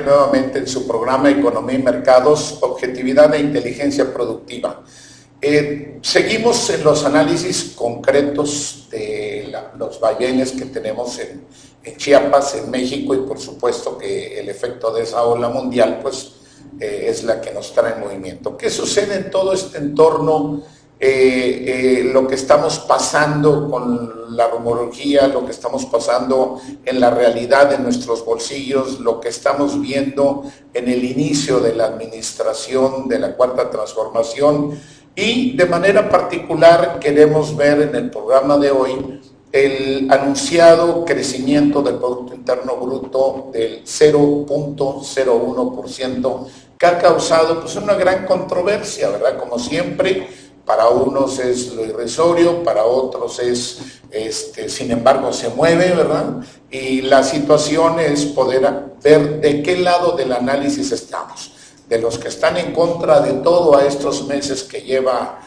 nuevamente en su programa Economía y Mercados, Objetividad e Inteligencia Productiva. Seguimos en los análisis concretos de los vaivenes que tenemos en Chiapas, en México, y por supuesto que el efecto de esa ola mundial pues es la que nos trae en movimiento. ¿Qué sucede en todo este entorno? Lo que estamos pasando con la rumorología, lo que estamos pasando en la realidad de nuestros bolsillos, lo que estamos viendo en el inicio de la administración de la Cuarta Transformación, y de manera particular queremos ver en el programa de hoy el anunciado crecimiento del Producto Interno Bruto del 0.01%, que ha causado pues una gran controversia, ¿verdad? Como siempre, para unos es lo irrisorio, para otros es, sin embargo, se mueve, ¿verdad? Y la situación es poder ver de qué lado del análisis estamos. De los que están en contra de todo a estos meses que lleva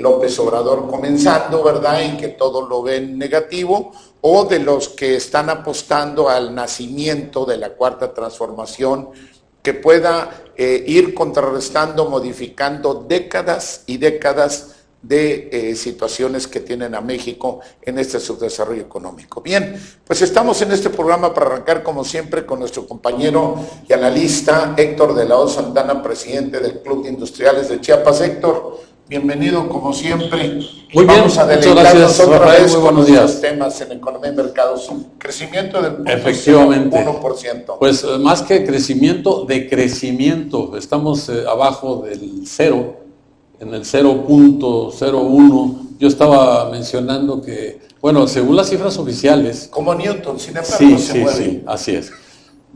López Obrador comenzando, ¿verdad? Y que todo lo ven negativo, o de los que están apostando al nacimiento de la Cuarta Transformación, que pueda ir contrarrestando, modificando décadas y décadas de situaciones que tienen a México en este subdesarrollo económico. Bien, pues estamos en este programa para arrancar como siempre con nuestro compañero y analista Héctor de la Hoz Santana, presidente del Club de Industriales de Chiapas. Héctor, bienvenido como siempre. Muy bien, vamos a deleitarnos otra Rafael, vez muy con buenos los días. temas en economía y mercados. Crecimiento del Efectivamente. 1%. Pues más que crecimiento, decrecimiento. Estamos abajo del cero, en el 0.01. Yo estaba mencionando que, bueno, según las cifras oficiales... Como Newton, sin embargo, se mueve. Sí, así es.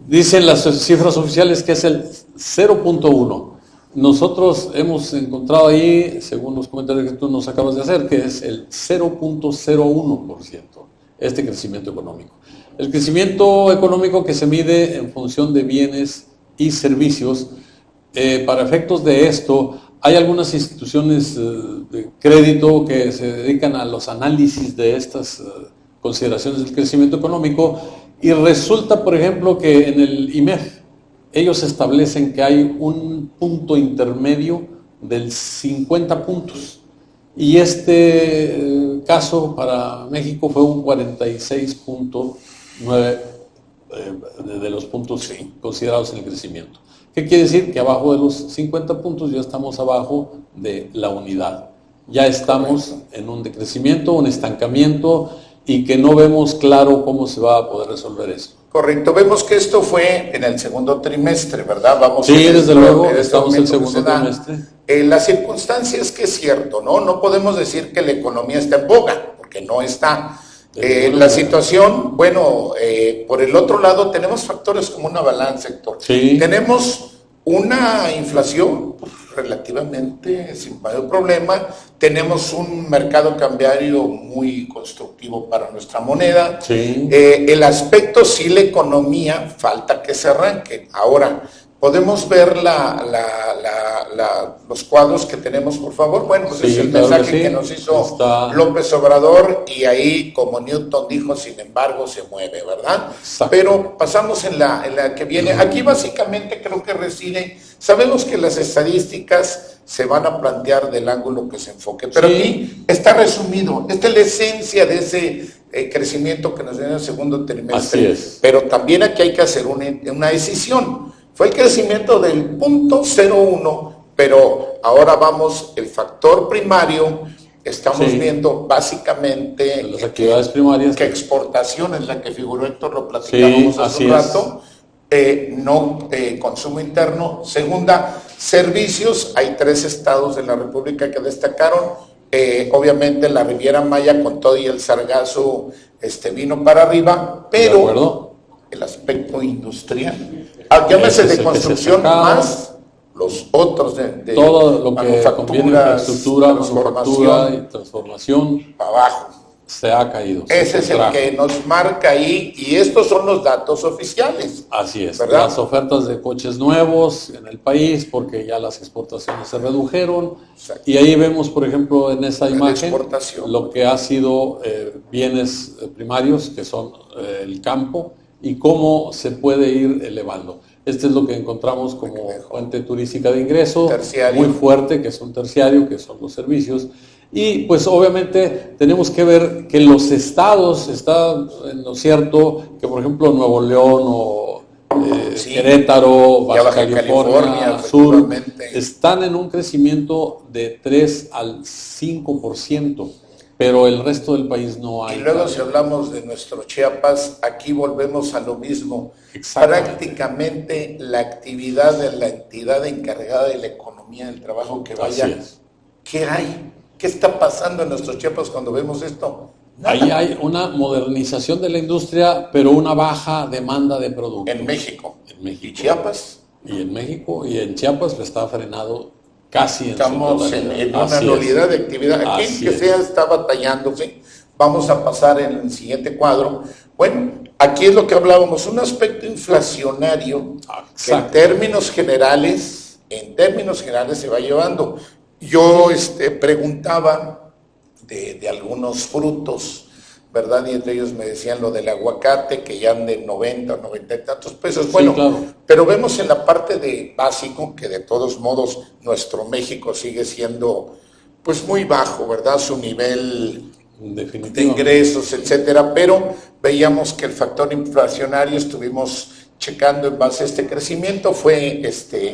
Dicen las cifras oficiales que es el 0.1. Nosotros hemos encontrado ahí, según los comentarios que tú nos acabas de hacer, que es el 0.01%, este crecimiento económico. El crecimiento económico que se mide en función de bienes y servicios, para efectos de esto, hay algunas instituciones de crédito que se dedican a los análisis de estas consideraciones del crecimiento económico, y resulta, por ejemplo, que en el IMEF, ellos establecen que hay un punto intermedio del 50 puntos. Y este caso para México fue un 46.9 de los puntos considerados en el crecimiento. ¿Qué quiere decir? Que abajo de los 50 puntos ya estamos abajo de la unidad. Ya estamos en un decrecimiento, un estancamiento, y que no vemos claro cómo se va a poder resolver eso. Correcto, vemos que esto fue en el segundo trimestre, ¿verdad? Sí, desde luego, estamos en el segundo trimestre. La circunstancia es que es cierto, ¿no? No podemos decir que la economía está en boga, porque no está. La situación, bueno, por el otro lado tenemos factores como una balanza, Héctor. Sí. Tenemos una inflación relativamente sin mayor problema, tenemos un mercado cambiario muy constructivo para nuestra moneda. Sí. El aspecto sí, la economía, falta que se arranque. Ahora, podemos ver los cuadros que tenemos, por favor. Bueno, pues es el mensaje que nos hizo López Obrador, y ahí, como Newton dijo, sin embargo, se mueve, ¿verdad? Exacto. Pero pasamos en la que viene. Aquí básicamente creo que reside, sabemos que las estadísticas se van a plantear del ángulo que se enfoque, pero aquí está resumido, esta es la esencia de ese crecimiento que nos dio en el segundo trimestre. Así es. Pero también aquí hay que hacer una decisión. Fue el crecimiento del 0.01, pero ahora vamos, el factor primario, estamos viendo básicamente las actividades primarias. Que exportación es la que figuró, Héctor, lo platicábamos hace un rato. Consumo interno. Segunda, servicios. Hay 3 estados de la República que destacaron. Obviamente la Riviera Maya con todo y el sargazo vino para arriba, pero el aspecto industrial, llámese de construcción más los otros de todo lo que conviene infraestructura, manufactura y transformación para abajo. Se ha caído. Ese es el que nos marca ahí, y estos son los datos oficiales. Así es, ¿verdad? Las ofertas de coches nuevos en el país, porque ya las exportaciones se redujeron. Exacto. Y ahí vemos, por ejemplo, en esa imagen, lo que ha sido bienes primarios, que son el campo, y cómo se puede ir elevando. Este es lo que encontramos como fuente turística de ingreso, Terciario. muy fuerte, que es un terciario, que son los servicios. Y pues obviamente tenemos que ver que los estados, está en lo cierto, que por ejemplo Nuevo León o Sí. Querétaro, Ya Baja California, Sur, efectivamente. están en un crecimiento de 3 al 5%, pero el resto del país no hay. Y luego si hablamos de nuestro Chiapas, aquí volvemos a lo mismo. Exactamente. Prácticamente la actividad de la entidad encargada de la economía del trabajo que vaya, Así es. ¿qué hay? ¿Qué está pasando en nuestros Chiapas cuando vemos esto? Nada. Ahí hay una modernización de la industria, pero una baja demanda de productos. En México. En México. ¿Y Chiapas? Y en México y en Chiapas está frenado casi en Estamos su totalidad. en una Así nulidad es. de actividad. Aquí Así que es. sea está batallándose. Vamos a pasar en el siguiente cuadro. Bueno, aquí es lo que hablábamos, un aspecto inflacionario que en Exacto. términos generales se va llevando. Yo preguntaba de algunos frutos, ¿verdad? Y entre ellos me decían lo del aguacate, que ya ande 90, 90 y tantos pesos. Sí, Bueno, claro. pero vemos en la parte de básico que de todos modos nuestro México sigue siendo pues muy bajo, ¿verdad? Su nivel de Definitivamente. ingresos, etcétera, pero veíamos que el factor inflacionario estuvimos checando en base a este crecimiento, fue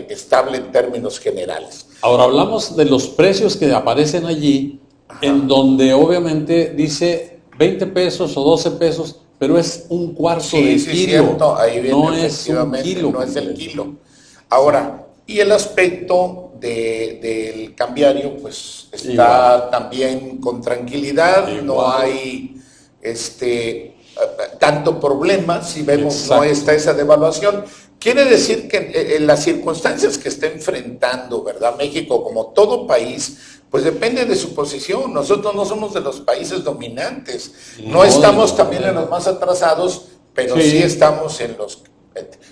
estable en términos generales. Ahora hablamos de los precios que aparecen allí, en donde obviamente dice 20 pesos o 12 pesos, pero es un cuarto de Sí, kilo. cierto, ahí viene no es un efectivamente, kilo. no es el kilo. Ahora, y el aspecto del cambiario, pues está Igual. también con tranquilidad, no Igual. hay tanto problema, si vemos no Exacto. está esa devaluación. Quiere decir que en las circunstancias que está enfrentando, ¿verdad? México, como todo país, pues depende de su posición. Nosotros no somos de los países dominantes. No No, estamos no, también no. en los más atrasados, pero Sí. sí estamos en los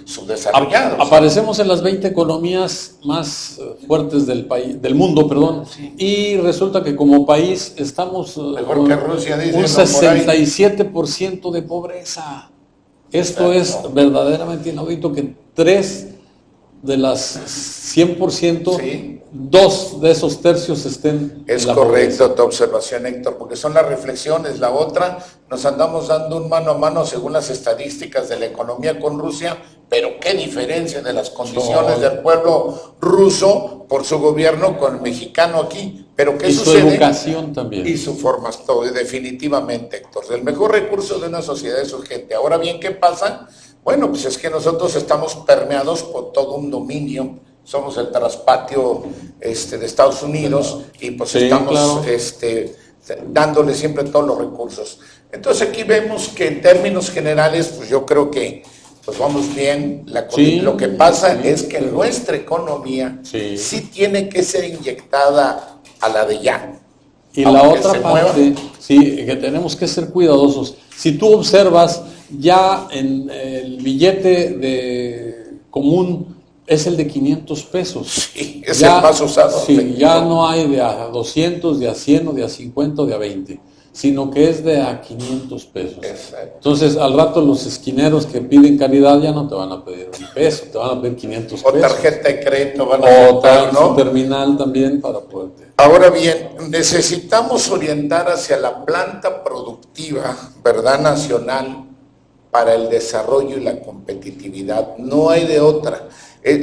subdesarrollados. Aparecemos en las 20 economías más fuertes del país, del mundo, perdón, y resulta que como país estamos Mejor que Rusia, dicen, un ¿no? Por ahí. 67% de pobreza. Esto Exacto. es verdaderamente inaudito que 3 de las 100%, Sí. 2 de esos tercios estén Es en la correcto pobreza. tu observación, Héctor, porque son las reflexiones. La otra, nos andamos dando un mano a mano según las estadísticas de la economía con Rusia, pero qué diferencia de las condiciones No. del pueblo ruso por su gobierno con el mexicano aquí. Pero ¿qué Y su sucede? educación también. Y su forma, todo, definitivamente, Héctor. El mejor recurso de una sociedad es su gente. Ahora bien, ¿qué pasa? Bueno, pues es que nosotros estamos permeados por todo un dominio. Somos el traspatio de Estados Unidos y pues Sí, estamos claro. dándole siempre todos los recursos. Entonces aquí vemos que en términos generales, pues yo creo que pues vamos bien. Sí, Lo que pasa sí, es que pero- nuestra economía Sí. sí tiene que ser inyectada a la de ya. Y la Aunque otra se parte, mueva. sí, que tenemos que ser cuidadosos. Si tú observas, ya en el billete común es el de 500 pesos. Sí, es el más usado, Sí, efectivo. ya no hay de a 200, de a 100, o de a 50, o de a 20, sino que es de a 500 pesos. Exacto. Entonces, al rato los esquineros que piden caridad ya no te van a pedir un peso, te van a pedir 500 O pesos. tarjeta de crédito van a O aceptar, su ¿no? terminal también para poderte. Ahora bien, necesitamos orientar hacia la planta productiva, ¿verdad? Nacional para el desarrollo y la competitividad. No hay de otra.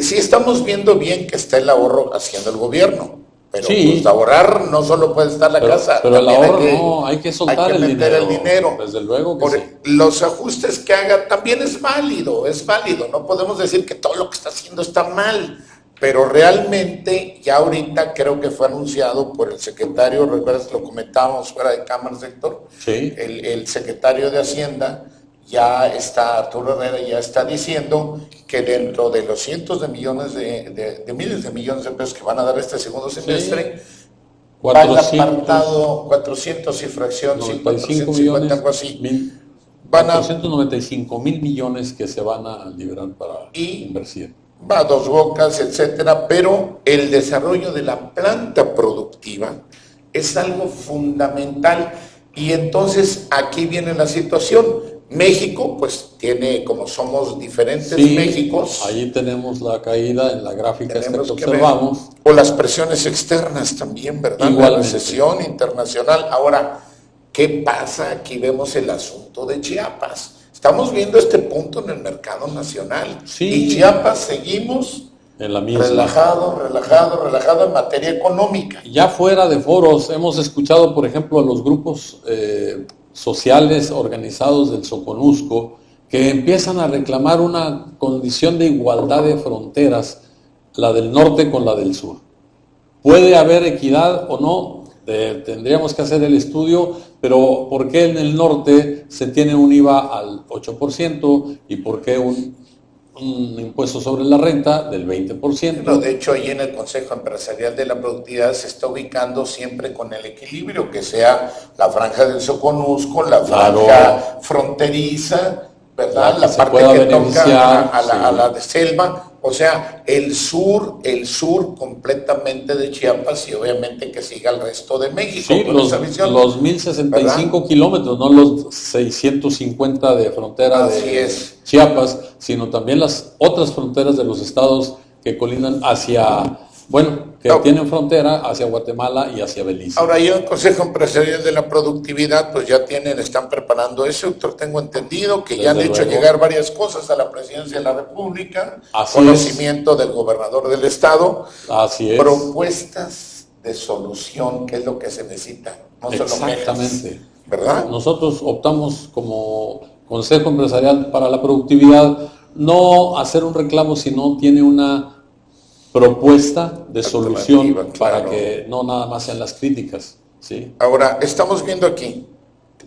Sí estamos viendo bien que está el ahorro haciendo el gobierno, pero Sí. pues ahorrar no solo puede estar la casa. Pero el también ahorro no, hay que soltar hay que el meter dinero. el dinero. Desde luego que Por sí. los ajustes que haga también es válido. No podemos decir que todo lo que está haciendo está mal, pero realmente ya ahorita creo que fue anunciado por el secretario, recuerdas, lo comentábamos fuera de cámara, sector, Sí. el secretario de Hacienda ya está, Arturo Herrera ya está diciendo que dentro de los cientos de millones de miles de millones de pesos que van a dar este segundo semestre, va el 400, apartado 400 y fracción, 95 450, millones, algo así. Van a- 495 mil millones que se van a liberar para Y- inversión. va a Dos Bocas, etcétera, pero el desarrollo de la planta productiva es algo fundamental. Y entonces aquí viene la situación. México, pues tiene, como somos diferentes Sí, Méxicos, ahí tenemos la caída en la gráfica esta que tenemos que ver, observamos. o las presiones externas también, ¿verdad? Igualmente. La recesión internacional. Ahora, ¿qué pasa? Aquí vemos el asunto de Chiapas. Estamos viendo este punto en el mercado nacional. Sí. Y Chiapas seguimos En la misma. relajado en materia económica. Ya fuera de foros, hemos escuchado, por ejemplo, a los grupos sociales organizados del Soconusco que empiezan a reclamar una condición de igualdad de fronteras, la del norte con la del sur. ¿Puede haber equidad o no? Tendríamos que hacer el estudio, pero ¿por qué en el norte se tiene un IVA al 8% y por qué un impuesto sobre la renta del 20%? No, de hecho, ahí en el Consejo Empresarial de la Productividad se está ubicando siempre con el equilibrio, que sea la franja del Soconusco, la franja fronteriza, ¿verdad? La parte que toca a la de selva, o sea, el sur completamente de Chiapas y obviamente que siga el resto de México. Sí, con esa visión, los 1065 kilómetros, no los 650 de frontera de Chiapas, sino también las otras fronteras de los estados que colindan hacia, que tienen frontera hacia Guatemala y hacia Belice. Ahora, yo el Consejo Empresarial de la Productividad, pues ya están preparando eso, doctor, tengo entendido que ya han hecho llegar varias cosas a la Presidencia de la República, conocimiento del gobernador del estado, propuestas de solución, que es lo que se necesita, no solo exactamente, ¿verdad? Nosotros optamos como Consejo Empresarial para la Productividad no hacer un reclamo si no tiene una propuesta de solución para que no nada más sean las críticas. ¿Sí? Ahora, estamos viendo aquí,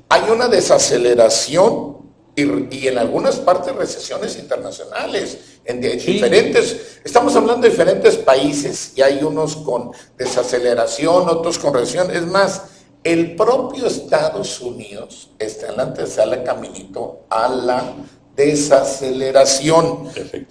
hay una desaceleración y en algunas partes recesiones internacionales, en diferentes, estamos hablando de diferentes países y hay unos con desaceleración, otros con recesión. Es más, el propio Estados Unidos está en la antesala caminito a la desaceleración.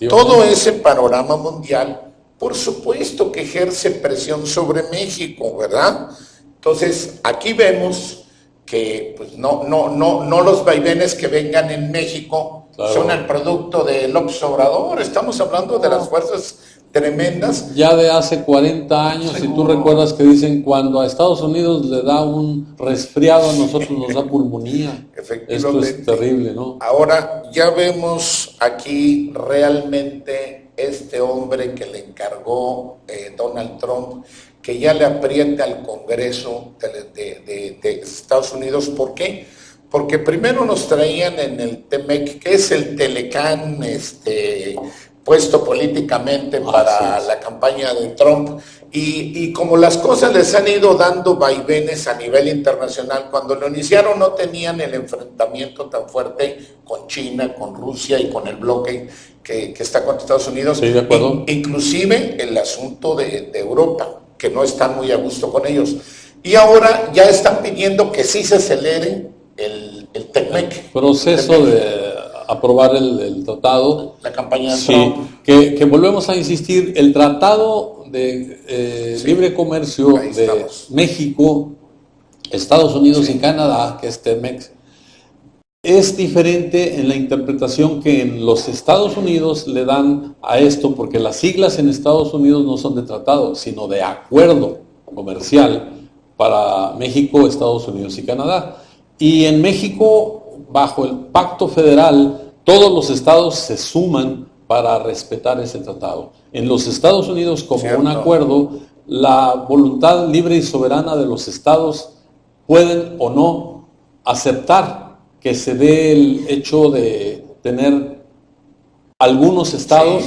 Todo ese panorama mundial, por supuesto que ejerce presión sobre México, ¿verdad? Entonces, aquí vemos que pues, no los vaivenes que vengan en México son el producto del López Obrador. Estamos hablando de las fuerzas tremendas. Ya de hace 40 años, si tú recuerdas que dicen, cuando a Estados Unidos le da un resfriado, a nosotros nos da pulmonía. Esto es terrible, ¿no? Ahora, ya vemos aquí realmente este hombre que le encargó Donald Trump, que ya le aprieta al Congreso de Estados Unidos. ¿Por qué? Porque primero nos traían en el TEMEC, que es el Telecán puesto políticamente para la campaña de Trump, y como las cosas les han ido dando vaivenes a nivel internacional, cuando lo iniciaron no tenían el enfrentamiento tan fuerte con China, con Rusia y con el bloque que está contra Estados Unidos. Sí, de acuerdo. Inclusive el asunto de Europa, que no están muy a gusto con ellos. Y ahora ya están pidiendo que sí se acelere el TEMEC. El proceso de aprobar el tratado. La campaña de Trump. Que volvemos a insistir, el tratado de libre comercio de México, Estados Unidos y Canadá, que es TEMEC, es diferente en la interpretación que en los Estados Unidos le dan a esto, porque las siglas en Estados Unidos no son de tratado, sino de acuerdo comercial para México, Estados Unidos y Canadá. Y en México, bajo el pacto federal, todos los estados se suman para respetar ese tratado. En los Estados Unidos, como un acuerdo, la voluntad libre y soberana de los estados pueden o no aceptar que se dé el hecho de tener algunos estados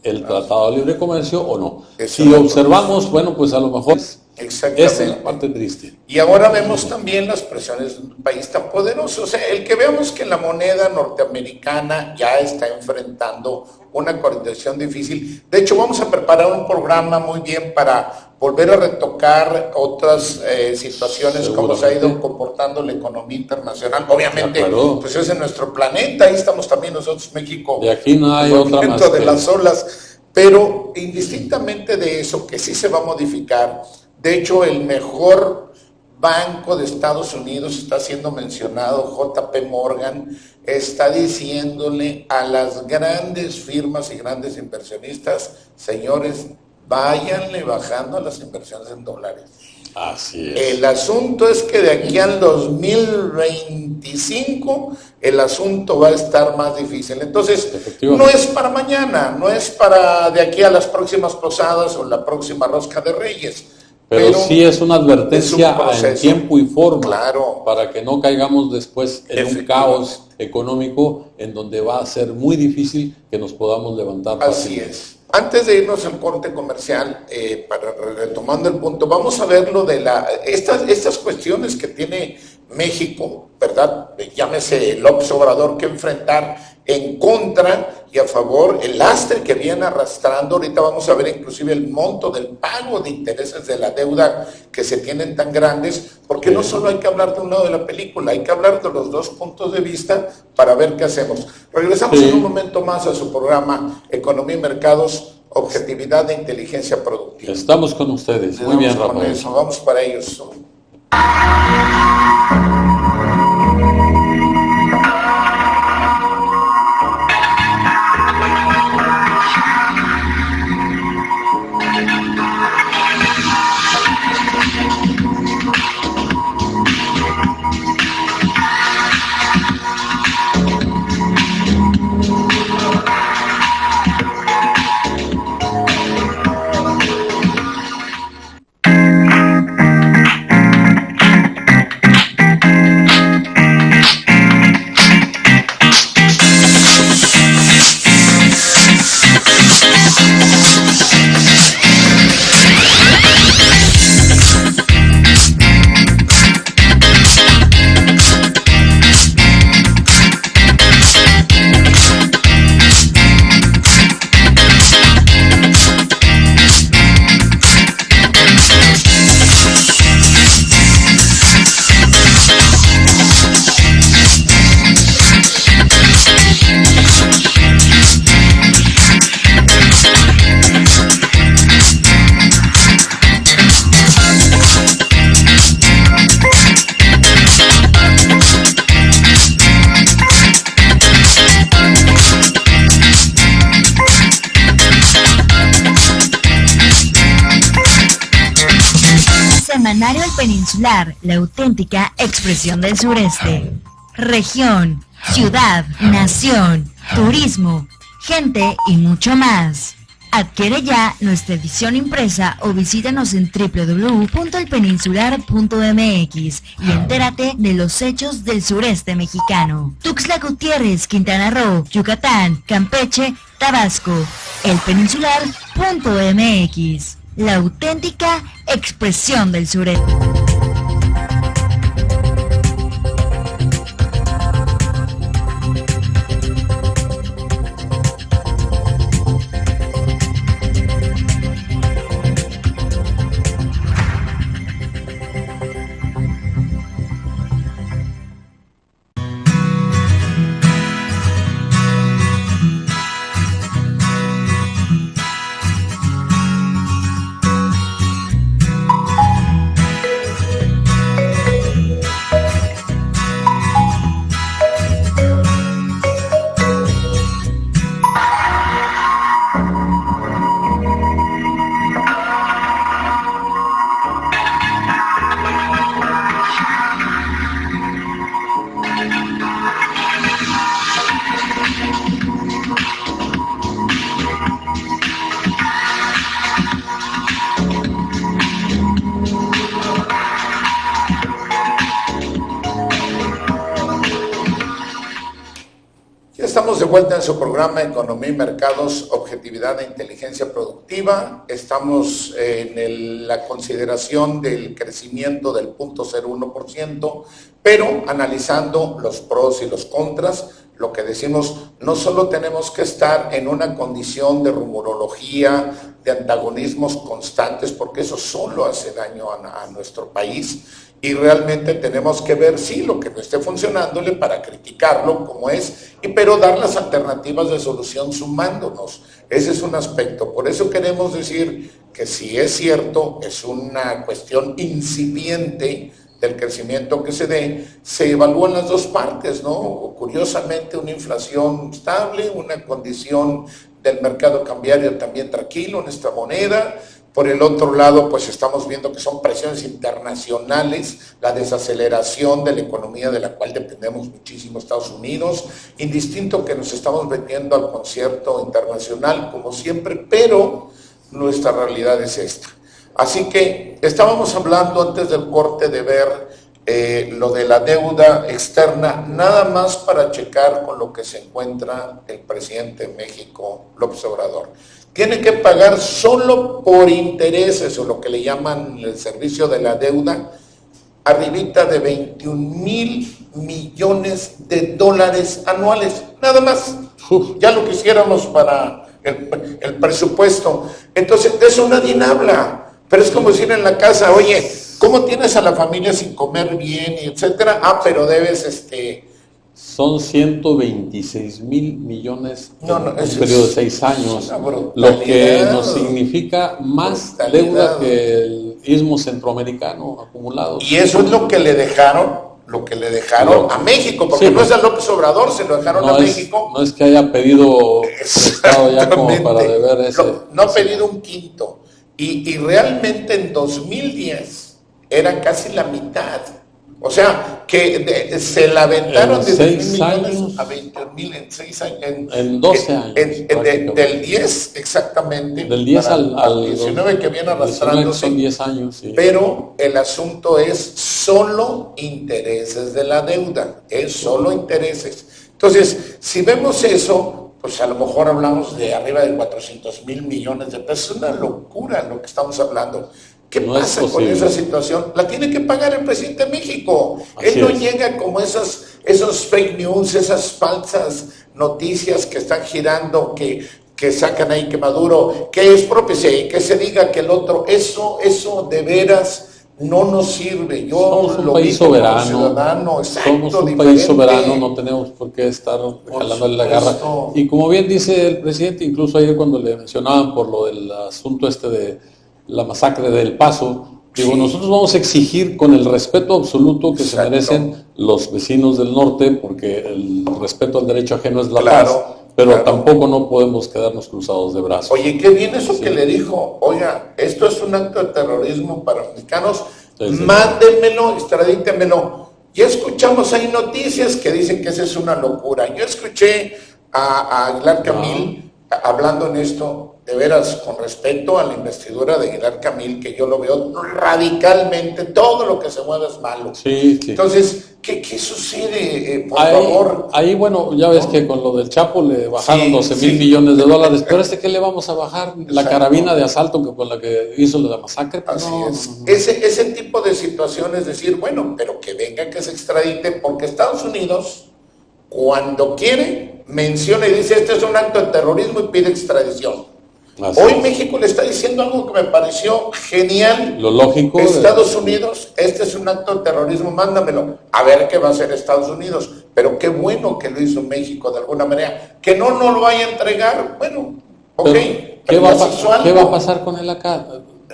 el Tratado de Libre Comercio o no. Si observamos, pues a lo mejor esa es la parte triste. Y ahora vemos también las presiones de un país tan poderoso. O sea, el que veamos que la moneda norteamericana ya está enfrentando una coordinación difícil. De hecho, vamos a preparar un programa muy bien para volver a retocar otras situaciones, cómo se ha ido comportando la economía internacional. Obviamente, pues es en nuestro planeta, ahí estamos también nosotros, México. De aquí no hay otra más. Dentro de las olas, pero indistintamente de eso, que sí se va a modificar. De hecho, el mejor Banco de Estados Unidos está siendo mencionado, JP Morgan, está diciéndole a las grandes firmas y grandes inversionistas, señores, váyanle bajando a las inversiones en dólares. Así es. El asunto es que de aquí al 2025 el asunto va a estar más difícil. Entonces, no es para mañana, no es para de aquí a las próximas posadas o la próxima rosca de Reyes. Pero sí es una advertencia en tiempo y forma, claro, para que no caigamos después en un caos económico en donde va a ser muy difícil que nos podamos levantar fácilmente. Así es. Antes de irnos al corte comercial, retomando el punto, vamos a ver lo de estas cuestiones que tiene México, ¿verdad? Llámese López Obrador, que enfrentar en contra y a favor, el lastre que viene arrastrando. Ahorita vamos a ver inclusive el monto del pago de intereses de la deuda que se tienen tan grandes, porque no solo hay que hablar de un lado de la película, hay que hablar de los dos puntos de vista para ver qué hacemos. Regresamos en un momento más a su programa Economía y Mercados, Objetividad e Inteligencia Productiva. Estamos con ustedes. Muy bien, Rafael. Vamos para ellos. Semanario El Peninsular, la auténtica expresión del sureste. Región, ciudad, nación, turismo, gente y mucho más. Adquiere ya nuestra edición impresa o visítanos en www.elpeninsular.mx y entérate de los hechos del sureste mexicano. Tuxtla Gutiérrez, Quintana Roo, Yucatán, Campeche, Tabasco. Elpeninsular.mx, la auténtica expresión del sureste. Estamos de vuelta en su programa Economía y Mercados, Objetividad e Inteligencia Productiva. Estamos en la consideración del crecimiento del 0.01%, pero analizando los pros y los contras. Lo que decimos, no solo tenemos que estar en una condición de rumorología, de antagonismos constantes, porque eso solo hace daño a nuestro país, y realmente tenemos que ver, sí, lo que no esté funcionándole para criticarlo como es, pero dar las alternativas de solución sumándonos. Ese es un aspecto. Por eso queremos decir que si es cierto, es una cuestión incipiente del crecimiento que se dé, se evalúan las dos partes, ¿no? Curiosamente, una inflación estable, una condición del mercado cambiario también tranquilo, nuestra moneda. Por el otro lado, pues estamos viendo que son presiones internacionales, la desaceleración de la economía de la cual dependemos muchísimo Estados Unidos, indistinto que nos estamos vendiendo al concierto internacional como siempre, pero nuestra realidad es esta. Así que estábamos hablando antes del corte de ver lo de la deuda externa, nada más para checar con lo que se encuentra el presidente de México, López Obrador. Tiene que pagar solo por intereses, o lo que le llaman el servicio de la deuda, arribita de 21,000 millones de dólares anuales, nada más. Ya lo quisiéramos para el presupuesto. Entonces, de eso nadie habla. Pero es como decir en la casa, oye, ¿cómo tienes a la familia sin comer bien, y etcétera? Ah, pero debes, Son 126,000 millones en un periodo de 6 años, lo que brutalidad. nos significa más deuda que el istmo centroamericano acumulado. Y eso es lo que le dejaron a México, porque Sí, no es a López Obrador, se lo dejaron a México. No es que haya pedido prestado ya como para deber ese. No ha pedido un quinto. Y realmente en 2010 era casi la mitad. O sea, que se la aventaron de 10 millones a 21,000 en 6 años. En 12 años. Del 10 exactamente. Del 10 al 19 que viene arrastrándose. Son 10 años, sí. Pero el asunto es solo intereses de la deuda. Es solo intereses. Entonces, si vemos eso, pues a lo mejor hablamos de arriba de 400,000 millones de pesos. Es una locura lo que estamos hablando. ¿Qué pasa con esa situación? La tiene que pagar el presidente de México. Él no llega como esos fake news, esas falsas noticias que están girando, que sacan ahí que Maduro, que es propio, que se diga que el otro, eso de veras no nos sirve. Yo somos un país soberano, somos un país soberano, no tenemos por qué estar jalándole la garra. Y como bien dice el presidente, incluso ayer cuando le mencionaban por lo del asunto de la masacre del Paso, digo, nosotros vamos a exigir con el respeto absoluto que se merecen los vecinos del norte, porque el respeto al derecho ajeno es la paz, pero tampoco no podemos quedarnos cruzados de brazos. Oye, qué bien eso que le dijo, oiga, esto es un acto de terrorismo para mexicanos, mándenmelo, extradítemelo. Ya escuchamos ahí noticias que dicen que esa es una locura. Yo escuché a Aguilar Camil hablando en esto, de veras, con respecto a la investidura de Aguilar Camil, que yo lo veo radicalmente, todo lo que se mueve es malo. Sí. Entonces, ¿qué sucede? Por favor. Ahí, bueno, ya ves que con lo del Chapo le bajaron 12,000 millones de dólares, pero ¿qué le vamos a bajar? La carabina de asalto con la que hizo la masacre. Así es. Ese tipo de situaciones, decir, bueno, pero que venga, que se extradite, porque Estados Unidos, cuando quiere, menciona y dice, este es un acto de terrorismo y pide extradición. Hoy México le está diciendo algo que me pareció genial. Lo lógico. Estados Unidos, este es un acto de terrorismo, mándamelo. A ver qué va a hacer Estados Unidos. Pero qué bueno que lo hizo México de alguna manera. Que no nos lo vaya a entregar, bueno, ok. ¿Qué va a pasar con él acá?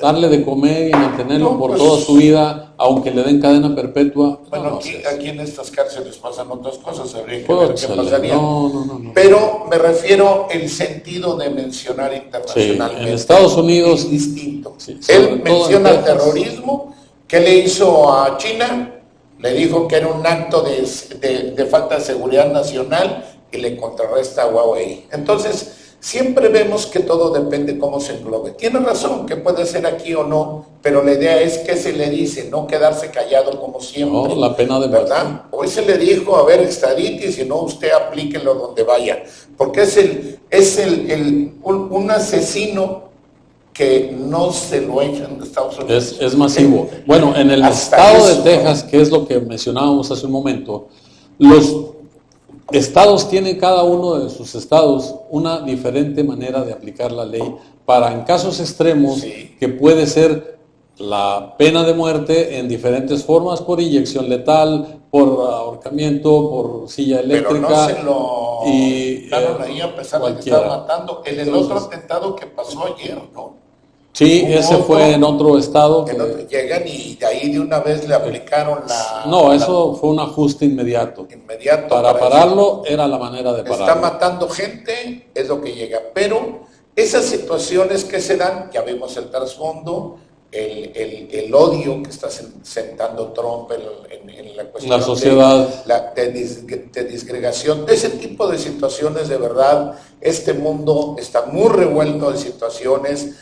Darle de comer y mantenerlo por toda su vida, aunque le den cadena perpetua. Bueno, aquí en estas cárceles pasan otras cosas, habría que ver qué pasaría. No. Pero me refiero el sentido de mencionar internacionalmente. En Estados Unidos es distinto. Él menciona el terrorismo. ¿Qué le hizo a China? Le dijo que era un acto de falta de seguridad nacional y le contrarresta a Huawei. Entonces, siempre vemos que todo depende cómo se englobe. Tiene razón, que puede ser aquí o no, pero la idea es que se le dice, no quedarse callado como siempre. No, la pena de ¿verdad? Hoy se le dijo, a ver, extradite, y si no, usted aplíquelo donde vaya. Porque es un asesino que no se lo echan de Estados Unidos. Es masivo. Bueno, en el estado de Texas, que es lo que mencionábamos hace un momento, los estados tienen cada uno de sus estados una diferente manera de aplicar la ley para en casos extremos que puede ser la pena de muerte en diferentes formas, por inyección letal, por ahorcamiento, por silla eléctrica. Pero no se lo quitaron ahí a pesar de que estaba matando. En el otro atentado que pasó ayer, ¿no? Sí, ese fue en otro estado. Llegan y de ahí de una vez le aplicaron No, eso fue un ajuste inmediato. Para pararlo era la manera de pararlo. Está matando gente, es lo que llega. Pero esas situaciones que se dan, ya vimos el trasfondo, el odio que está sentando Trump en la cuestión la sociedad de disgregación, ese tipo de situaciones, de verdad, este mundo está muy revuelto de situaciones.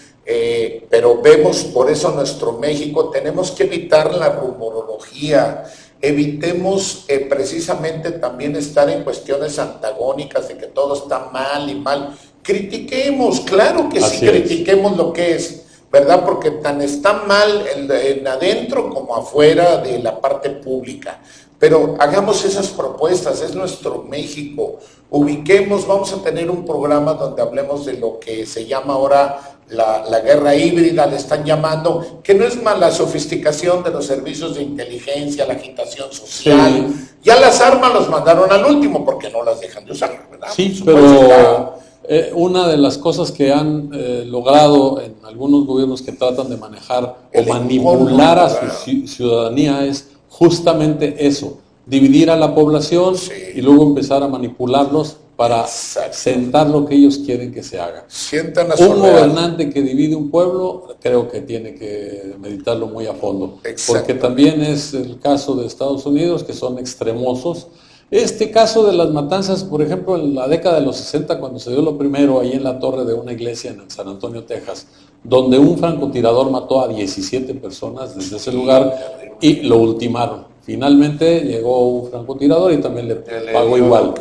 Pero vemos, por eso nuestro México, tenemos que evitar la rumorología, evitemos precisamente también estar en cuestiones antagónicas de que todo está mal y mal. Critiquemos, claro que sí, critiquemos lo que es, ¿verdad? Porque tan está mal en adentro como afuera de la parte pública. Pero hagamos esas propuestas, es nuestro México. Ubiquemos, vamos a tener un programa donde hablemos de lo que se llama ahora la guerra híbrida, le están llamando, que no es más la sofisticación de los servicios de inteligencia, la agitación social. Sí. Ya las armas los mandaron al último porque no las dejan de usar, ¿verdad? Sí, pero una de las cosas que han logrado en algunos gobiernos que tratan de manejar o manipular a su ciudadanía es justamente eso, dividir a la población y luego empezar a manipularlos para sentar lo que ellos quieren que se haga. Un gobernante que divide un pueblo, creo que tiene que meditarlo muy a fondo, porque también es el caso de Estados Unidos, que son extremosos. Este caso de las matanzas, por ejemplo, en la década de los 60, cuando se dio lo primero, ahí en la torre de una iglesia en San Antonio, Texas, donde un francotirador mató a 17 personas desde ese lugar y lo ultimaron. Finalmente llegó un francotirador y también le pagó igual.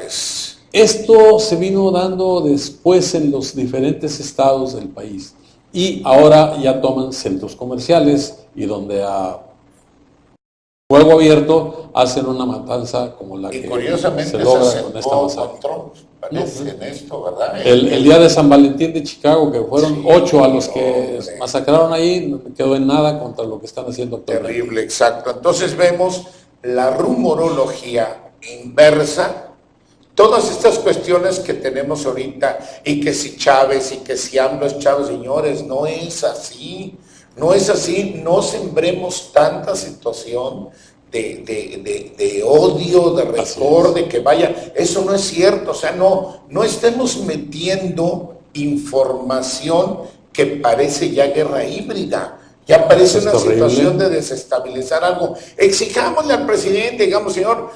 Esto se vino dando después en los diferentes estados del país y ahora ya toman centros comerciales y donde a fuego abierto hacen una matanza como la que se logra con esta masacre. En esto, ¿verdad? El día de San Valentín de Chicago, que fueron 8 a los que masacraron ahí, no quedó en nada contra lo que están haciendo actualmente. Terrible, exacto. Entonces vemos la rumorología inversa, todas estas cuestiones que tenemos ahorita, y que si Chávez, y que si AMLO es Chávez, señores, no es así. No es así, no sembremos tanta situación de odio, de rencor, de que vaya, eso no es cierto, o sea, no estemos metiendo información que parece ya guerra híbrida, ya parece una situación de desestabilizar algo. Exijámosle al presidente, digamos, señor,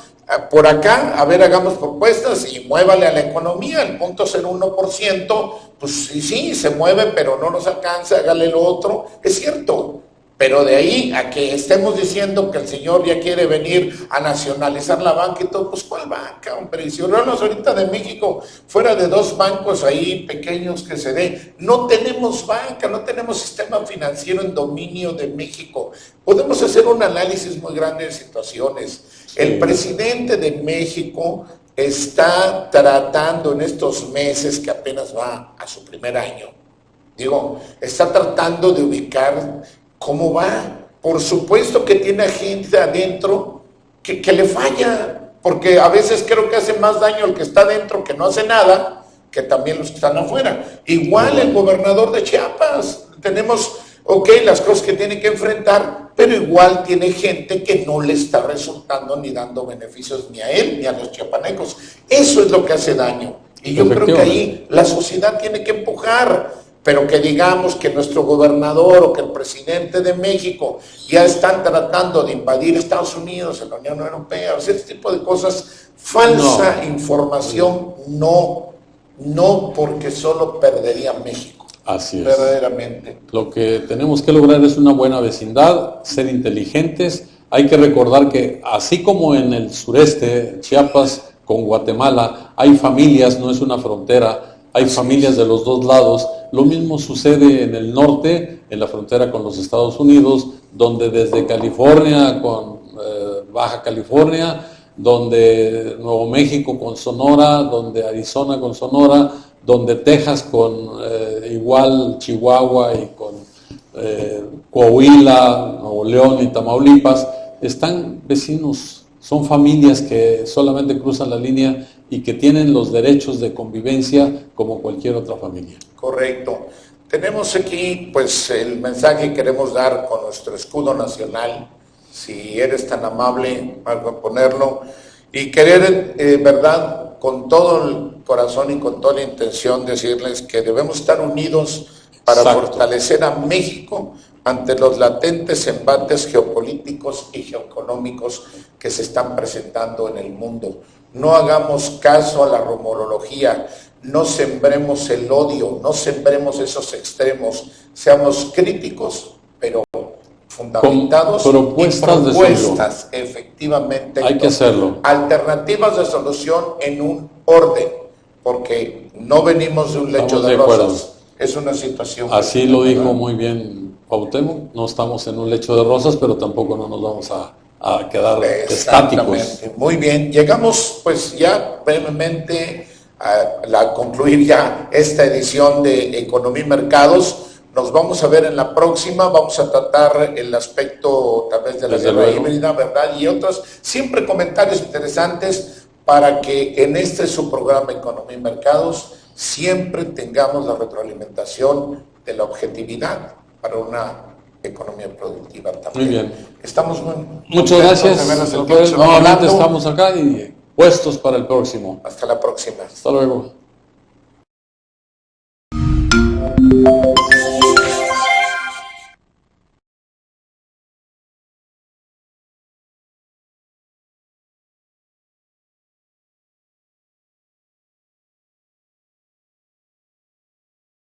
por acá, a ver, hagamos propuestas y muévale a la economía, el 0.01%, pues sí, se mueve, pero no nos alcanza, hágale lo otro, es cierto. Pero de ahí a que estemos diciendo que el señor ya quiere venir a nacionalizar la banca y todo, pues ¿cuál banca, hombre? Si hablamos ahorita de México, fuera de 2 bancos ahí pequeños que se dé, no tenemos banca, no tenemos sistema financiero en dominio de México. Podemos hacer un análisis muy grande de situaciones. El presidente de México está tratando en estos meses, que apenas va a su primer año, está tratando de ubicar cómo va. Por supuesto que tiene gente adentro que le falla, porque a veces creo que hace más daño el que está adentro que no hace nada, que también los que están afuera. Igual el gobernador de Chiapas, tenemos, las cosas que tiene que enfrentar, pero igual tiene gente que no le está resultando ni dando beneficios ni a él ni a los chiapanecos. Eso es lo que hace daño. Y yo creo que ahí la sociedad tiene que empujar. Pero que digamos que nuestro gobernador o que el presidente de México ya están tratando de invadir Estados Unidos, la Unión Europea, o sea, este tipo de cosas, falsa información, no, porque solo perdería México. Así es. Verdaderamente. Lo que tenemos que lograr es una buena vecindad, ser inteligentes. Hay que recordar que así como en el sureste, Chiapas con Guatemala, hay familias, no es una frontera, hay familias de los dos lados. Lo mismo sucede en el norte, en la frontera con los Estados Unidos, donde desde California con Baja California, donde Nuevo México con Sonora, donde Arizona con Sonora, donde Texas con igual Chihuahua y con Coahuila, Nuevo León y Tamaulipas, están vecinos, son familias que solamente cruzan la línea y que tienen los derechos de convivencia como cualquier otra familia. Correcto. Tenemos aquí, pues, el mensaje que queremos dar con nuestro escudo nacional. Si eres tan amable, algo ponerlo. Y querer, verdad, con todo el corazón y con toda la intención, decirles que debemos estar unidos para Exacto. fortalecer a México ante los latentes embates geopolíticos y geoeconómicos que se están presentando en el mundo. No hagamos caso a la rumorología, no sembremos el odio, no sembremos esos extremos, seamos críticos, pero fundamentados con propuestas, y propuestas, efectivamente. Hay que hacerlo. Alternativas de solución en un orden, porque no venimos de un lecho Estamos de de acuerdo. rosas, es una situación. Así lo dijo muy bien Cuauhtémoc, no estamos en un lecho de rosas, pero tampoco no nos vamos a quedar estáticos. Exactamente. Muy bien, llegamos pues ya brevemente a concluir ya esta edición de Economía y Mercados. Nos vamos a ver en la próxima, vamos a tratar el aspecto tal vez de la Desde guerra luego. híbrida, ¿verdad? Y otros, siempre comentarios interesantes para que en este su programa Economía y Mercados siempre tengamos la retroalimentación de la objetividad para una economía productiva también. Muy bien. Estamos muy Muchas contentos gracias. de vernos el Rafael. próximo Nuevamente hablando. estamos acá y puestos para el próximo. Hasta la próxima. Hasta luego.